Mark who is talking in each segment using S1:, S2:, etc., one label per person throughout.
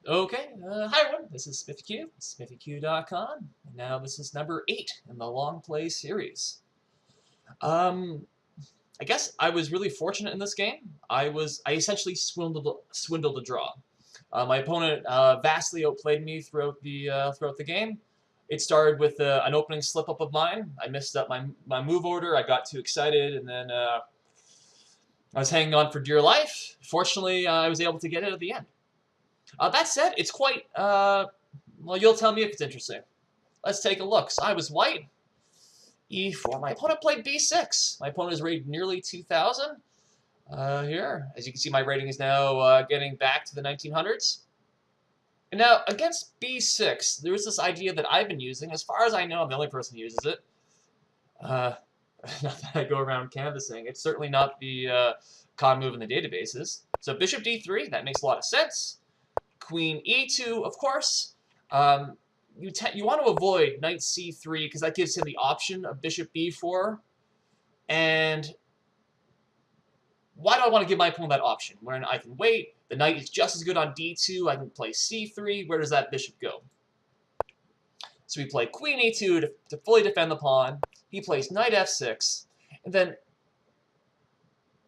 S1: Okay, hi everyone, this is SmithyQ, SmithyQ.com, and now this is number 8 in the Longplay series. I guess I was really fortunate in this game. I essentially swindled a draw. My opponent vastly outplayed me throughout the game. It started with an opening slip-up of mine. I messed up my move order, I got too excited, and then I was hanging on for dear life. Fortunately, I was able to get it at the end. That said, it's quite, well, you'll tell me if it's interesting. Let's take a look. So I was white. E4. My opponent played B6. My opponent is rated nearly 2,000. Here, as you can see, my rating is now getting back to the 1900s. And now, against B6, there's this idea that I've been using. As far as I know, I'm the only person who uses it. Not that I go around canvassing. It's certainly not the common move in the databases. So bishop D3, that makes a lot of sense. Queen E2, of course. You want to avoid knight C3 because that gives him the option of bishop B4. And why do I want to give my opponent that option? When I can wait, the knight is just as good on D2. I can play C3. Where does that bishop go? So we play Queen E2 to fully defend the pawn. He plays knight F6. And then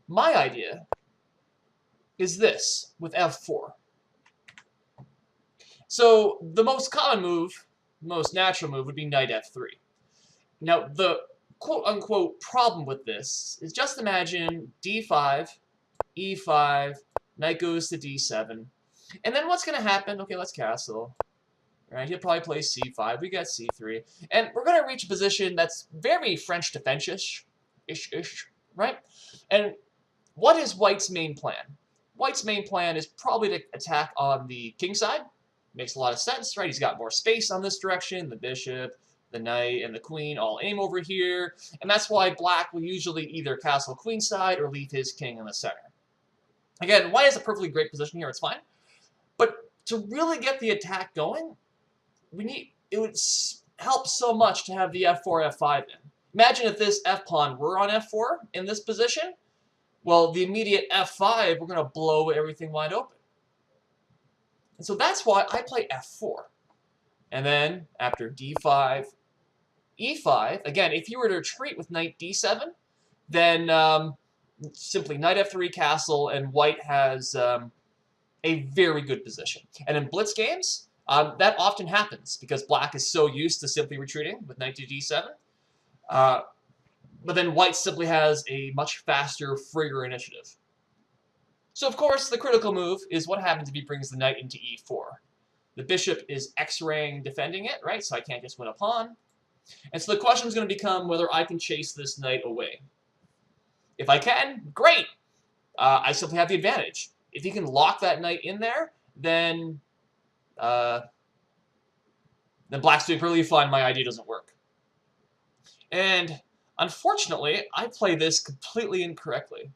S1: my idea is this with F4. So the most common move, most natural move, would be knight F3. Now, the quote-unquote problem with this is just imagine D5, E5, knight goes to D7. And then what's going to happen? Okay, let's castle. Right, he'll probably play C5. We got C3. And we're going to reach a position that's very French defense-ish, right? And what is White's main plan? White's main plan is probably to attack on the king side. Makes a lot of sense, right? He's got more space on this direction. The bishop, the knight, and the queen all aim over here. And that's why black will usually either castle queenside or leave his king in the center. Again, white is a perfectly great position here. It's fine. But to really get the attack going, it would help so much to have the F4, F5 in. Imagine if this F-pawn were on F4 in this position. Well, the immediate F5, we're going to blow everything wide open. And so that's why I play F4. And then after D5, E5, again, if you were to retreat with knight D7, then simply knight F3 castle, and white has a very good position. And in blitz games, that often happens because black is so used to simply retreating with knight to D7. But then white simply has a much faster, freer initiative. So, of course, the critical move is what happens if he brings the knight into E4. The bishop is X-raying defending it, right? So I can't just win a pawn. And so the question is going to become whether I can chase this knight away. If I can, great. I simply have the advantage. If he can lock that knight in there, then black's doing pretty fine. My idea doesn't work. And unfortunately, I play this completely incorrectly.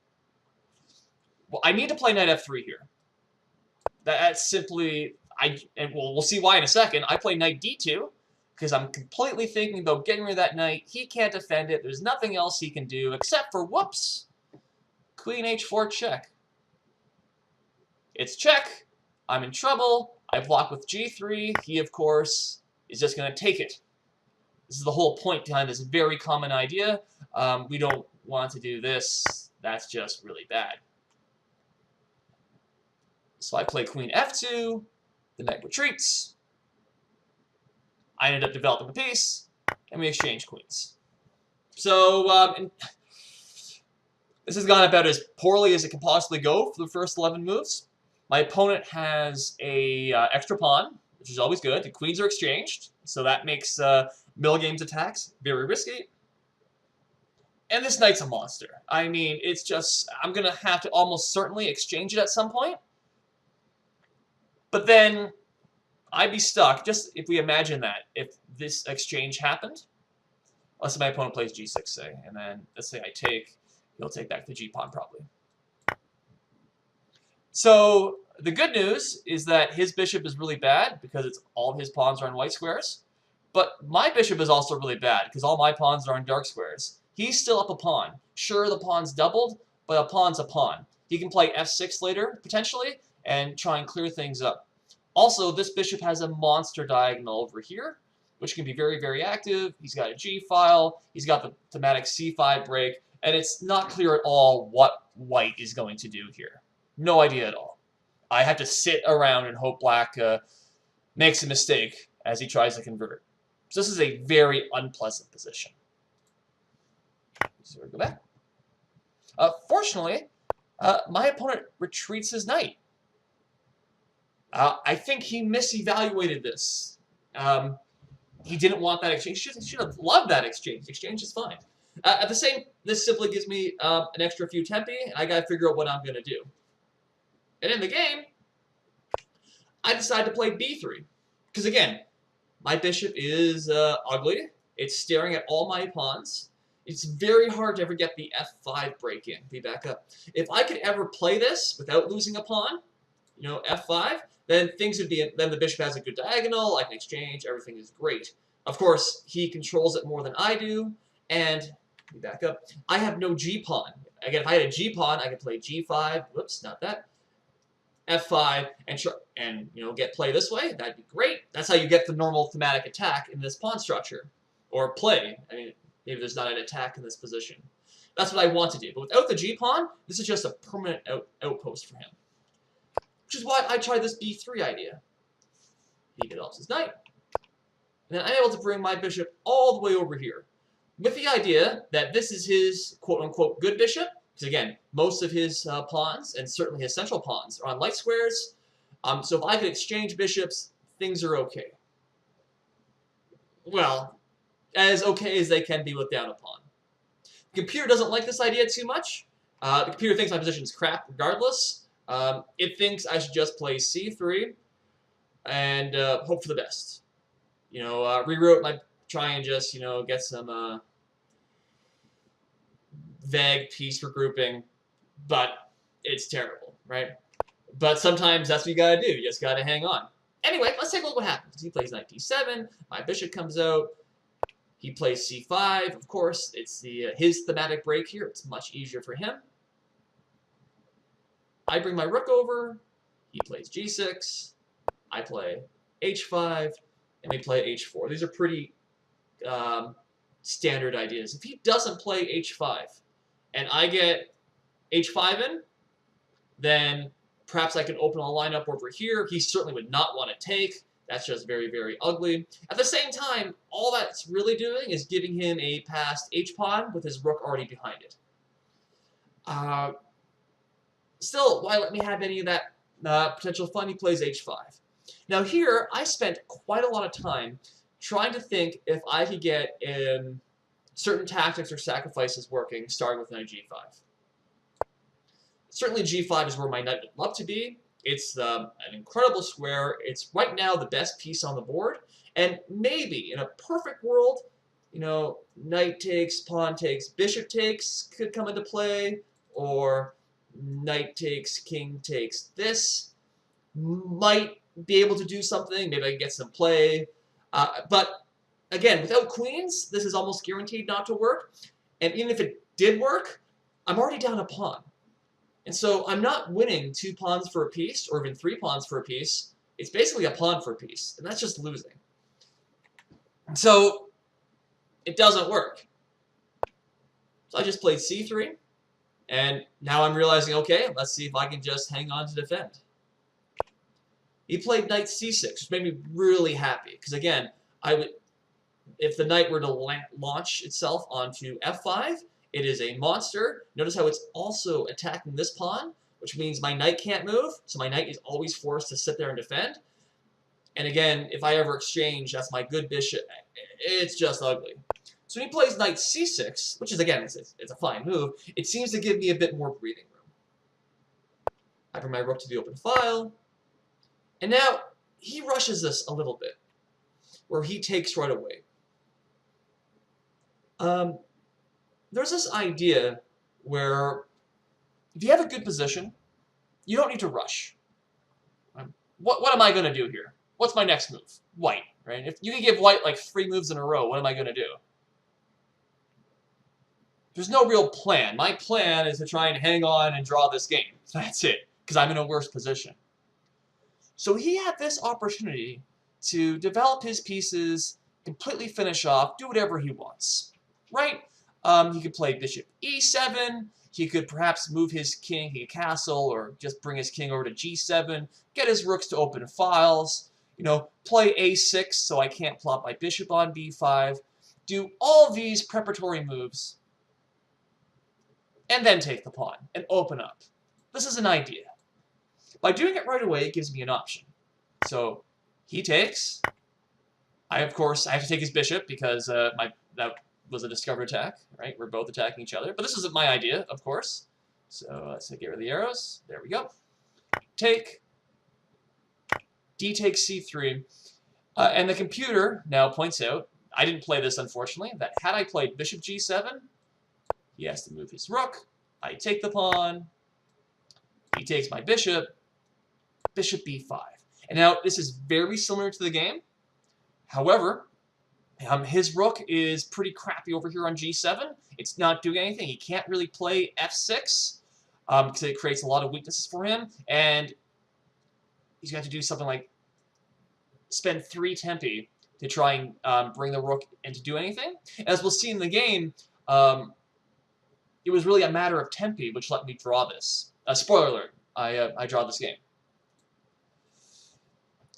S1: Well, I need to play knight F3 here. That's simply, and we'll see why in a second. I play knight D2 because I'm completely thinking about getting rid of that knight. He can't defend it. There's nothing else he can do except for, whoops, Queen H4 check. It's check. I'm in trouble. I block with G3. He, of course, is just going to take it. This is the whole point behind this very common idea. We don't want to do this. That's just really bad. So I play Queen F2, the knight retreats. I ended up developing a piece, and we exchange queens. So this has gone about as poorly as it can possibly go for the first 11 moves. My opponent has a extra pawn, which is always good. The queens are exchanged, so that makes middle games attacks very risky. And this knight's a monster. I mean, it's just, I'm going to have to almost certainly exchange it at some point. But then I'd be stuck, just if we imagine that, if this exchange happened, let's say my opponent plays G6, say, and then let's say I take, he'll take back the G-pawn probably. So the good news is that his bishop is really bad because all of his pawns are on white squares. But my bishop is also really bad because all my pawns are on dark squares. He's still up a pawn. Sure, the pawn's doubled, but a pawn's a pawn. He can play F6 later, potentially, and try and clear things up. Also, this bishop has a monster diagonal over here, which can be very, very active. He's got a g-file, he's got the thematic c5 break, and it's not clear at all what white is going to do here. No idea at all. I have to sit around and hope black makes a mistake as he tries to convert. So this is a very unpleasant position. So we go back. Fortunately, my opponent retreats his knight. I think he misevaluated this. He didn't want that exchange. He should have loved that exchange. The exchange is fine. At the same, this simply gives me an extra few tempi, and I gotta figure out what I'm gonna do. And in the game, I decide to play b3. Because again, my bishop is ugly. It's staring at all my pawns. It's very hard to ever get the f5 break in. Be back up. If I could ever play this without losing a pawn, you know, f5, then things would be, then the bishop has a good diagonal, I can exchange, everything is great. Of course, he controls it more than I do, and, be back up, I have no g-pawn. Again, if I had a g-pawn, I could play g5, whoops, not that, f5, and you know, get play this way, that'd be great. That's how you get the normal thematic attack in this pawn structure. Or play, I mean, maybe there's not an attack in this position. That's what I want to do. But without the g-pawn, this is just a permanent outpost for him. Which is why I tried this b3 idea. He develops his knight. And then I'm able to bring my bishop all the way over here. With the idea that this is his quote-unquote good bishop. Because again, most of his pawns, and certainly his central pawns, are on light squares. So if I could exchange bishops, things are okay. Well, as okay as they can be with down a pawn. The computer doesn't like this idea too much. The computer thinks my position is crap regardless. It thinks I should just play c3 and hope for the best. You know, rewrote my, try and just, you know, get some vague piece regrouping, but it's terrible, right? But sometimes that's what you gotta do. You just gotta hang on. Anyway, let's take a look what happens. He plays knight d7, my bishop comes out, he plays c5, of course, it's his thematic break here, it's much easier for him. I bring my rook over, he plays g6, I play h5, and we play h4. These are pretty standard ideas. If he doesn't play h5, and I get h5 in, then perhaps I can open a lineup over here. He certainly would not want to take. That's just very, very ugly. At the same time, all that's really doing is giving him a passed h-pawn with his rook already behind it. Still, why let me have any of that potential fun? He plays h5. Now here, I spent quite a lot of time trying to think if I could get certain tactics or sacrifices working, starting with knight g5. Certainly g5 is where my knight would love to be. It's an incredible square. It's right now the best piece on the board. And maybe, in a perfect world, you know, knight takes, pawn takes, bishop takes could come into play, or knight takes, king takes. This might be able to do something. Maybe I can get some play. But again, without queens, this is almost guaranteed not to work. And even if it did work, I'm already down a pawn. And so I'm not winning 2 pawns for a piece, or even 3 pawns for a piece. It's basically a pawn for a piece, and that's just losing. So it doesn't work. So I just played c3, and now I'm realizing, okay, let's see if I can just hang on to defend. He played knight c6, which made me really happy, because again, if the knight were to launch itself onto f5, it is a monster. Notice how it's also attacking this pawn, which means my knight can't move, so my knight is always forced to sit there and defend. And again, if I ever exchange, that's my good bishop. It's just ugly. So when he plays knight c6, which is, again, it's a fine move, it seems to give me a bit more breathing room. I bring my rook to the open file. And now, he rushes this a little bit, where he takes right away. There's this idea where if you have a good position, you don't need to rush. What am I going to do here? What's my next move? White, right? If you can give white like 3 moves in a row, what am I going to do? There's no real plan. My plan is to try and hang on and draw this game. That's it, because I'm in a worse position. So he had this opportunity to develop his pieces, completely finish off, do whatever he wants, right? He could play bishop e7, he could perhaps move his king, he could castle, or just bring his king over to g7, get his rooks to open files, you know, play a6 so I can't plot my bishop on b5, do all these preparatory moves, and then take the pawn and open up. This is an idea. By doing it right away, it gives me an option. So he takes. Of course, I have to take his bishop because that was a discovered attack, right? We're both attacking each other. But this isn't my idea, of course. So let's get rid of the arrows. There we go. Take. D takes c3. And the computer now points out, I didn't play this, unfortunately, that had I played bishop g7, he has to move his rook. I take the pawn. He takes my bishop. Bishop b5. And now, this is very similar to the game. However, his rook is pretty crappy over here on g7. It's not doing anything. He can't really play f6 because it creates a lot of weaknesses for him. And he's going to have to do something like spend 3 tempi to try and bring the rook and to do anything. As we'll see in the game, it was really a matter of tempi which let me draw this. Spoiler alert, I draw this game.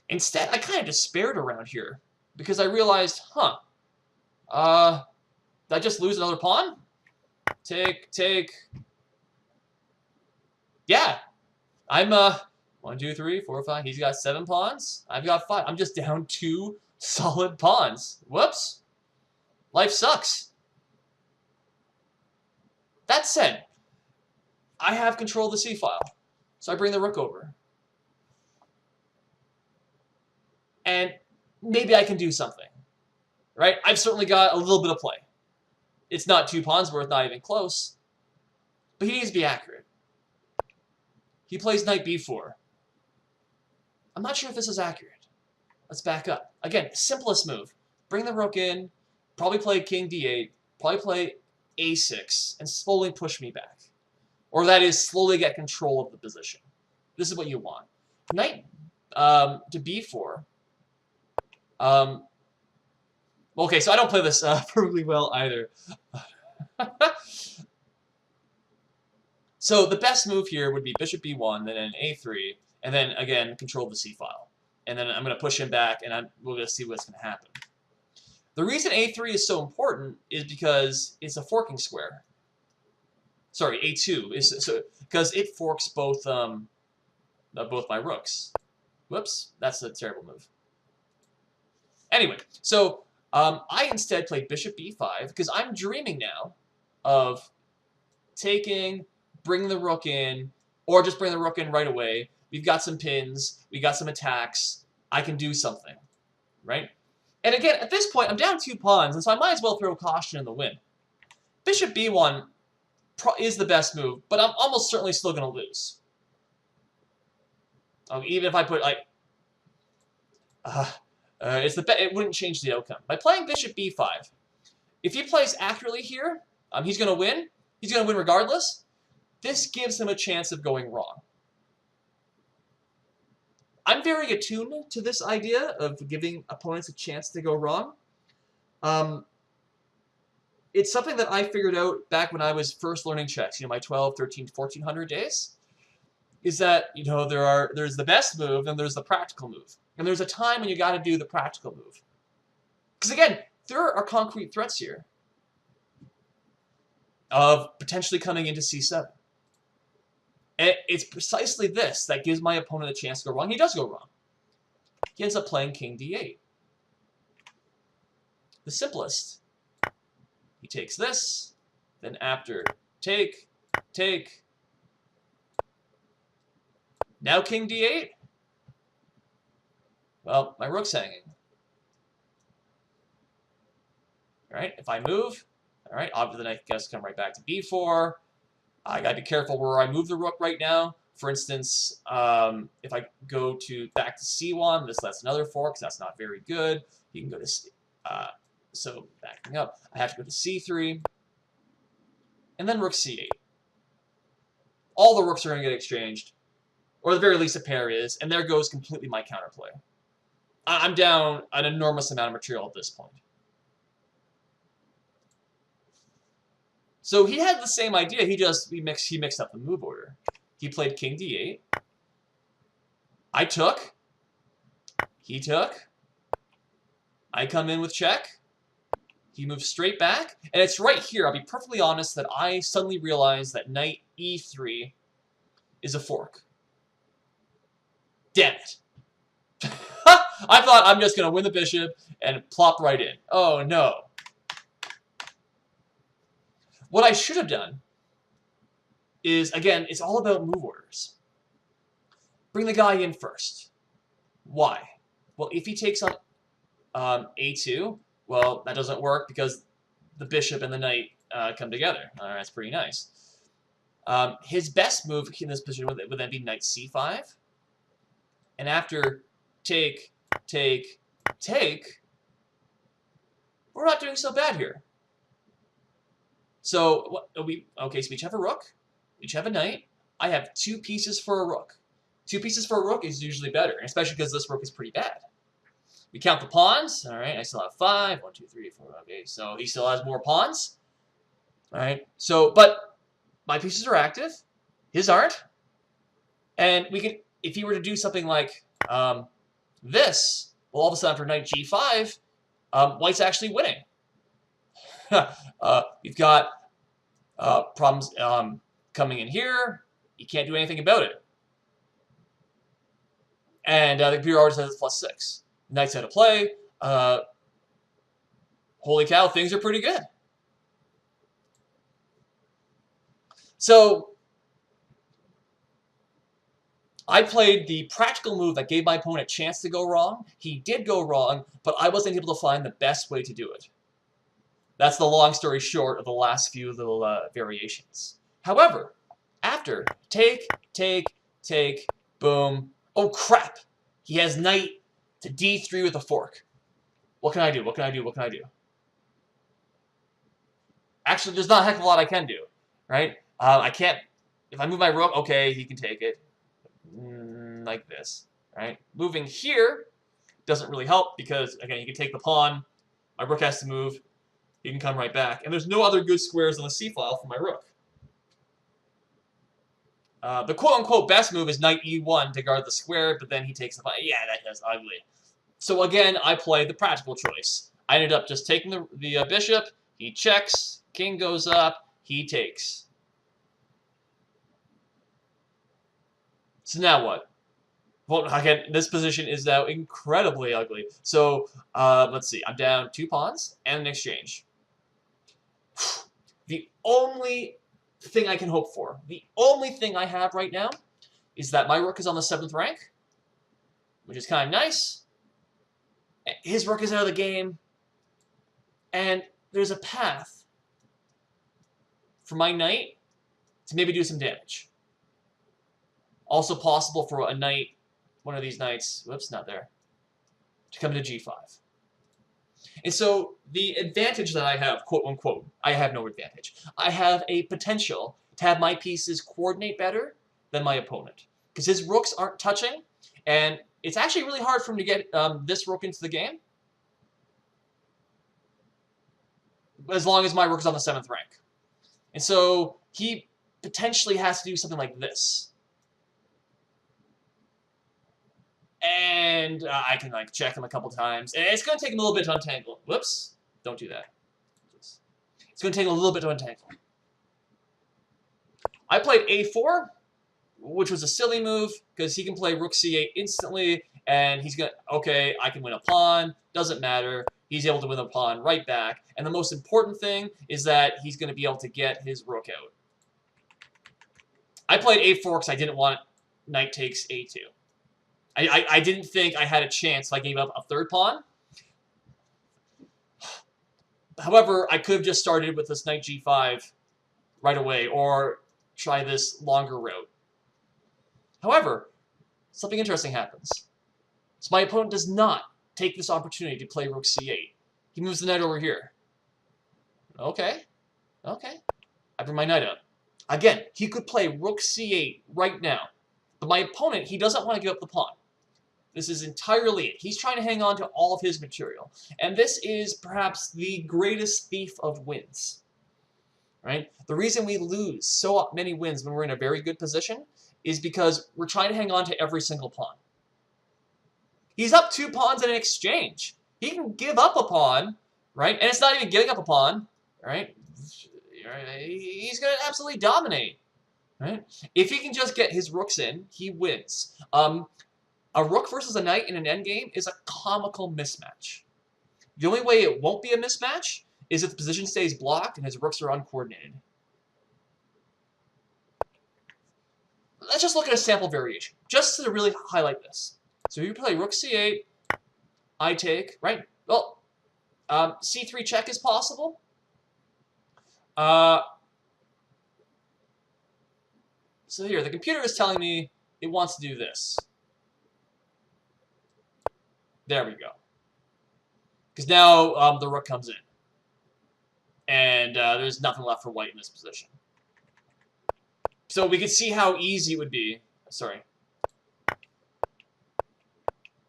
S1: Instead, I kind of despaired around here because I realized, did I just lose another pawn? Take. Yeah, I'm 1, 2, 3, 4, 5. He's got 7 pawns. I've got 5. I'm just down 2 solid pawns. Whoops. Life sucks. That said, I have control of the c-file, so I bring the rook over. And maybe I can do something, right? I've certainly got a little bit of play. It's not 2 pawns worth, not even close. But he needs to be accurate. He plays knight b4. I'm not sure if this is accurate. Let's back up. Again, simplest move. Bring the rook in, probably play king d8, probably play a6, and slowly push me back. Or that is, slowly get control of the position. This is what you want. Knight to b4. Okay, so I don't play this perfectly well either. So the best move here would be bishop b1, then an a3, and then, again, control the c-file. And then I'm going to push him back, and we're going to see what's going to happen. The reason a3 is so important is because it's a forking square. Sorry, a2 is because it forks both my rooks. Whoops, that's a terrible move. Anyway, so I instead played bishop b5 because I'm dreaming now of taking, bring the rook in, or just bring the rook in right away. We've got some pins, we got some attacks. I can do something, right? And again, at this point, I'm down 2 pawns, and so I might as well throw caution in the wind. Bishop b1 is the best move, but I'm almost certainly still going to lose. Even if I put like, it wouldn't change the outcome. By playing bishop b5, if he plays accurately here, he's going to win. He's going to win regardless. This gives him a chance of going wrong. I'm very attuned to this idea of giving opponents a chance to go wrong. It's something that I figured out back when I was first learning chess, my 12, 13, 1400 days, is that, there's the best move and there's the practical move. And there's a time when you got to do the practical move. Because again, there are concrete threats here of potentially coming into c7. And it's precisely this that gives my opponent a chance to go wrong. He does go wrong. He ends up playing king d8. The simplest. He takes this, then after take. Now king d8. Well, my rook's hanging. All right, if I move, all right, obviously then I guess come right back to b4. I gotta be careful where I move the rook right now. For instance, if I go back to c1, that's another fork, because that's not very good. You can go to so backing up, I have to go to c3, and then rook c8. All the rooks are going to get exchanged, Or at the very least a pair is, and there goes completely my counterplay. I'm down an enormous amount of material at this point. So he had the same idea, he mixed up the move order. He played king d8. I took. He took. I come in with check. He moves straight back. And it's right here, I'll be perfectly honest, that I suddenly realized that knight e3 is a fork. Damn it. I thought I'm just going to win the bishop and plop right in. Oh, no. What I should have done is, again, it's all about move orders. Bring the guy in first. Why? Well, if he takes on a2, well, that doesn't work because the bishop and the knight come together. That's pretty nice. His best move in this position would then be knight c5. And after take, we're not doing so bad here. So, so we each have a rook, we each have a knight. I have 2 pieces for a rook. 2 pieces for a rook is usually better, especially because this rook is pretty bad. We count the pawns. All right, I still have 5. 1, 2, 3, 4. Okay, so he still has more pawns. All right, so, but my pieces are active. His aren't. And we can, if he were to do something like this, well, all of a sudden for knight g5, white's actually winning. We've got problems coming in here. You can't do anything about it. And the computer always says it's +6. Knight's out of play. Holy cow, things are pretty good. So I played the practical move that gave my opponent a chance to go wrong. He did go wrong, but I wasn't able to find the best way to do it. That's the long story short of the last few little variations. However, after take, boom. Oh, crap. He has knight to d3 with a fork. What can I do? What can I do? What can I do? Actually, there's not a heck of a lot I can do, right? I can't... If I move my rook, okay, he can take it. Like this, right? Moving here doesn't really help because, again, he can take the pawn. My rook has to move. He can come right back. And there's no other good squares on the c-file for my rook. The quote-unquote best move is knight e1 to guard the square, but then he takes the pawn. Yeah, that's ugly. So again, I played the practical choice. I ended up just taking the bishop. He checks. King goes up. He takes. So now what? Well, again, this position is now incredibly ugly. So, let's see. I'm down 2 pawns and an exchange. The only thing I can hope for, the only thing I have right now, is that my rook is on the 7th rank, which is kind of nice. His rook is out of the game, and there's a path for my knight to maybe do some damage. Also possible for a knight, one of these knights, whoops, not there, to come into g5. And so the advantage that I have, quote unquote, I have no advantage. I have a potential to have my pieces coordinate better than my opponent. Because his rooks aren't touching, and it's actually really hard for him to get this rook into the game. As long as my rook is on the 7th rank. And so he potentially has to do something like this. And I can like check him a couple times. And it's going to take him a little bit to untangle. Whoops. Don't do that. It's going to take a little bit to untangle. I played a4, which was a silly move, because he can play rook c8 instantly, and he's going to, okay, I can win a pawn, doesn't matter. He's able to win a pawn right back. And the most important thing is that he's going to be able to get his rook out. I played a4 because I didn't want knight takes a2. I didn't think I had a chance if I gave up a 3rd pawn. However, I could have just started with this knight g5 right away, or try this longer route. However, something interesting happens. So my opponent does not take this opportunity to play rook c8. He moves the knight over here. Okay. Okay. I bring my knight up. Again, he could play rook c8 right now. But my opponent, he doesn't want to give up the pawn. This is entirely it. He's trying to hang on to all of his material. And this is perhaps the greatest thief of wins. Right? The reason we lose so many wins when we're in a very good position is because we're trying to hang on to every single pawn. He's up 2 pawns in an exchange. He can give up a pawn, right? And it's not even giving up a pawn, right? He's going to absolutely dominate, right? If he can just get his rooks in, he wins. A rook versus a knight in an endgame is a comical mismatch. The only way it won't be a mismatch is if the position stays blocked and his rooks are uncoordinated. Let's just look at a sample variation, just to really highlight this. So you play rook c8, I take, right? Well, c3 check is possible. So here, the computer is telling me it wants to do this. There we go. Because now the rook comes in. And there's nothing left for white in this position. So we can see how easy it would be,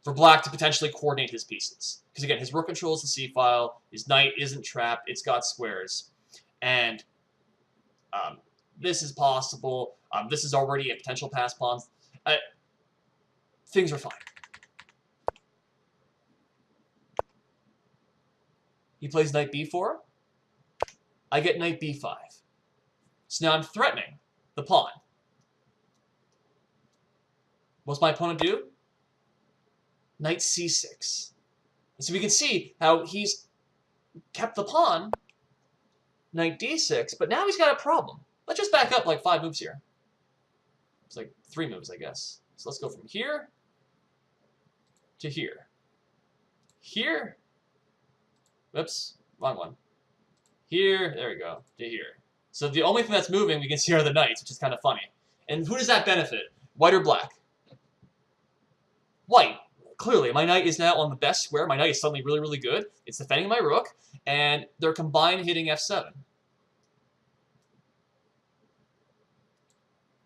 S1: for black to potentially coordinate his pieces. Because again, his rook controls the c-file, his knight isn't trapped, it's got squares. And this is possible. This is already a potential pass pawns. Things are fine. He plays knight b4. I get knight b5. So now I'm threatening the pawn. What's my opponent do? Knight c6. And so we can see how he's kept the pawn, knight d6, but now he's got a problem. Let's just back up like 5 moves here. It's like 3 moves, I guess. So let's go from here to here. Here. Whoops, wrong one. Here, there we go, to here. So the only thing that's moving we can see are the knights, which is kind of funny. And who does that benefit? White or black? White. Clearly, my knight is now on the best square. My knight is suddenly really, really good. It's defending my rook, and they're combined hitting f7.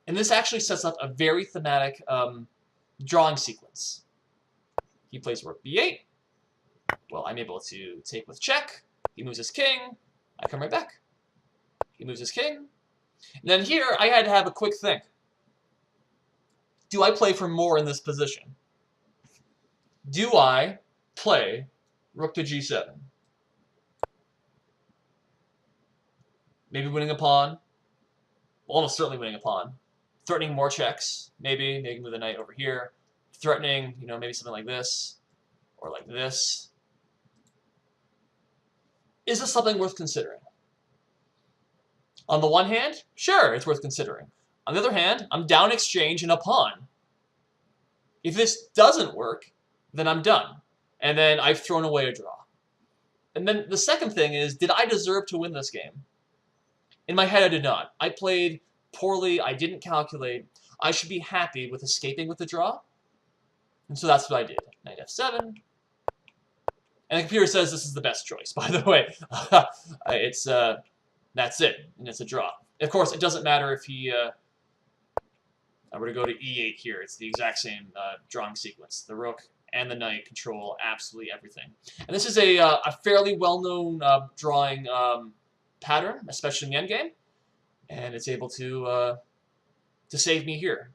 S1: And this actually sets up a very thematic drawing sequence. He plays rook b8. Well, I'm able to take with check. He moves his king. I come right back. He moves his king. And then here, I had to have a quick think. Do I play for more in this position? Do I play rook to g7? Maybe winning a pawn. Well, almost certainly winning a pawn. Threatening more checks. Maybe move the knight over here. Threatening, maybe something like this. Or like this. Is this something worth considering? On the one hand, sure, it's worth considering. On the other hand, I'm down exchange and a pawn. If this doesn't work, then I'm done. And then I've thrown away a draw. And then the second thing is, did I deserve to win this game? In my head, I did not. I played poorly. I didn't calculate. I should be happy with escaping with the draw. And so that's what I did. Knight f7. And the computer says this is the best choice, by the way. That's it, and it's a draw. Of course, it doesn't matter if he, I were to go to e8 here. It's the exact same drawing sequence. The rook and the knight control absolutely everything. And this is a fairly well-known drawing pattern, especially in the endgame. And it's able to save me here.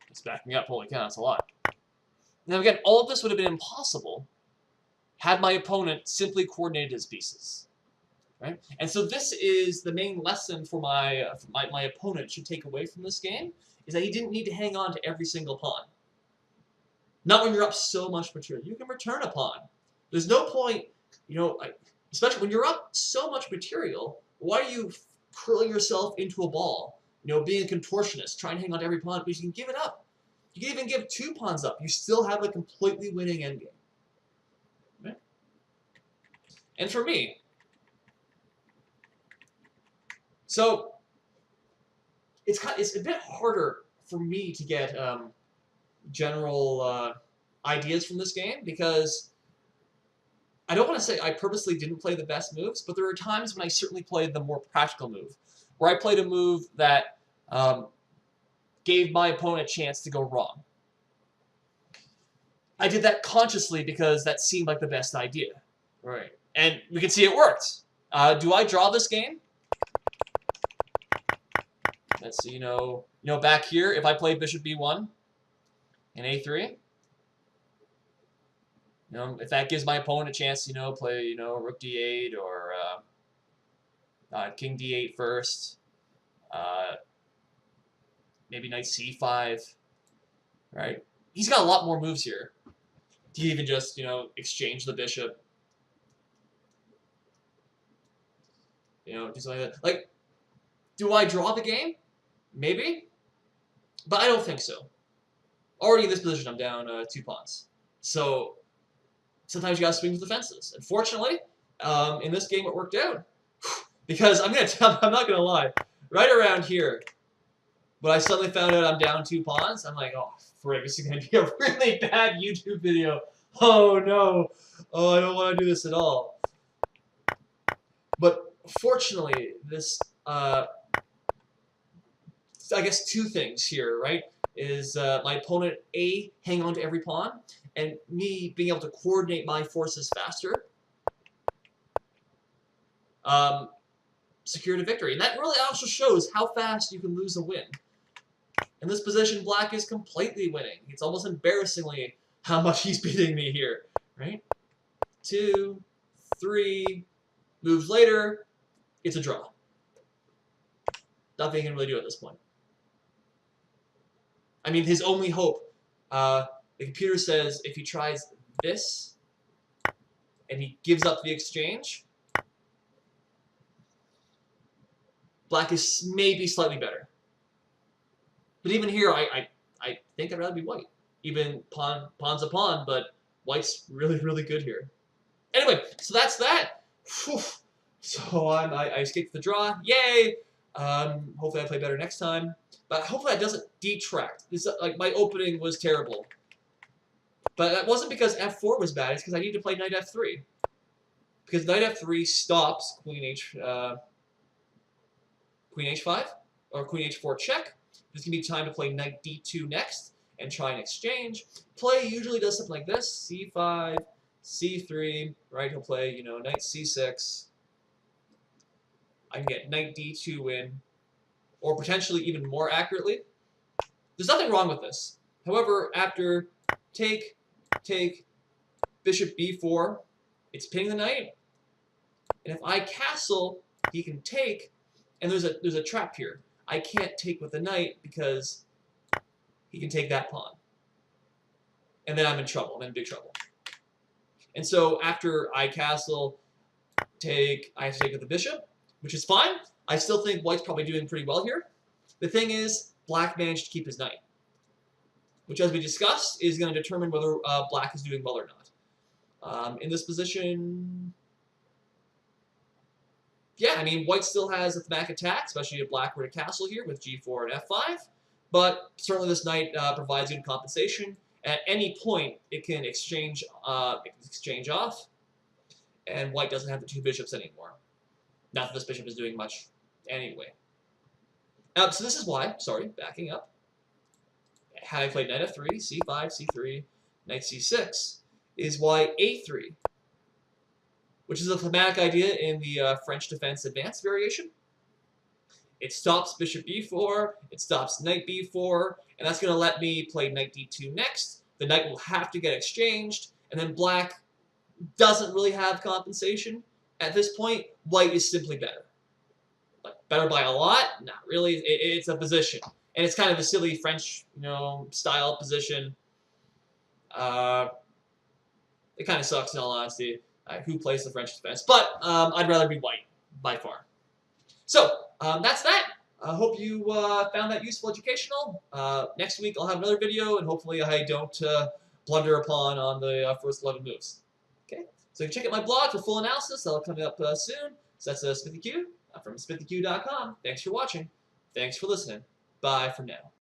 S1: It's backing up. Holy cow, that's a lot. Now again, all of this would have been impossible had my opponent simply coordinated his pieces. Right? And so this is the main lesson for my opponent should take away from this game, is that he didn't need to hang on to every single pawn. Not when you're up so much material. You can return a pawn. There's no point, especially when you're up so much material, why are you curling yourself into a ball? Being a contortionist, trying to hang on to every pawn, because you can give it up. You can even give 2 pawns up. You still have a completely winning endgame. Right? And for me, so it's a bit harder for me to get general ideas from this game, because I don't want to say I purposely didn't play the best moves, but there are times when I certainly played the more practical move. where I played a move that gave my opponent a chance to go wrong. I did that consciously because that seemed like the best idea. Right. And we can see it worked. Do I draw this game? Let's see, back here, if I play bishop b1 and a3, if that gives my opponent a chance to, play, rook d8 or king d8 first, maybe knight c5, right? He's got a lot more moves here. He even just, exchange the bishop. Do something like that. Like, do I draw the game? Maybe. But I don't think so. Already in this position, I'm down 2 pawns. So, sometimes you gotta swing for the fences. Unfortunately, in this game, it worked out. Because I'm not gonna lie. Right around here, when I suddenly found out I'm down 2 pawns, I'm like, oh, frick, this is gonna be a really bad YouTube video. Oh no. Oh, I don't want to do this at all. But fortunately, this, I guess 2 things here, right? Is my opponent, A, hang on to every pawn, and me being able to coordinate my forces faster, secured a victory. And that really also shows how fast you can lose a win. In this position, black is completely winning. It's almost embarrassingly how much he's beating me here, right? 2, 3 moves later, it's a draw. Nothing he can really do at this point. I mean, his only hope, the computer says if he tries this and he gives up the exchange, black is maybe slightly better. But even here, I think I'd rather be white. Even pawn's a pawn, but white's really, really good here. Anyway, so that's that. Whew. So I escaped the draw. Yay! Hopefully I play better next time. But hopefully that doesn't detract. This, like, my opening was terrible. But that wasn't because f4 was bad. It's because I need to play knight f3. Because knight f3 stops queen h5 or queen h4 check. There's going to be time to play knight d2 next and try and exchange. Play usually does something like this. c5, c3, right? He'll play, knight c6. I can get knight d2 win, or potentially even more accurately. There's nothing wrong with this. However, after take, bishop b4, it's pinning the knight. And if I castle, he can take, and there's a trap here. I can't take with the knight because he can take that pawn. And then I'm in trouble. I'm in big trouble. And so after I castle, I have to take with the bishop, which is fine. I still think white's probably doing pretty well here. The thing is, black managed to keep his knight, which, as we discussed, is going to determine whether black is doing well or not. In this position, yeah, I mean, white still has a thematic attack, especially if black were to castle here with g4 and f5, but certainly this knight provides good compensation. At any point, it can exchange off, and white doesn't have the 2 bishops anymore. Not that this bishop is doing much anyway. So this is why, backing up, had I played knight f3, c5, c3, knight c6, is why a3, which is a thematic idea in the French defense advanced variation. It stops bishop b4, it stops knight b4, and that's going to let me play knight d2 next. The knight will have to get exchanged, and then black doesn't really have compensation. At this point, white is simply better. But better by a lot? Not really. It's a position. And it's kind of a silly French, style position. It kind of sucks, in all honesty, who plays the French defense. But I'd rather be white, by far. So, that's that. I hope you found that useful, educational. Next week, I'll have another video, and hopefully I don't blunder upon on the first 11 moves. Okay? So you can check out my blog for full analysis. That'll come up soon. So that's SmithyQ from SmithyQ.com. Thanks for watching. Thanks for listening. Bye for now.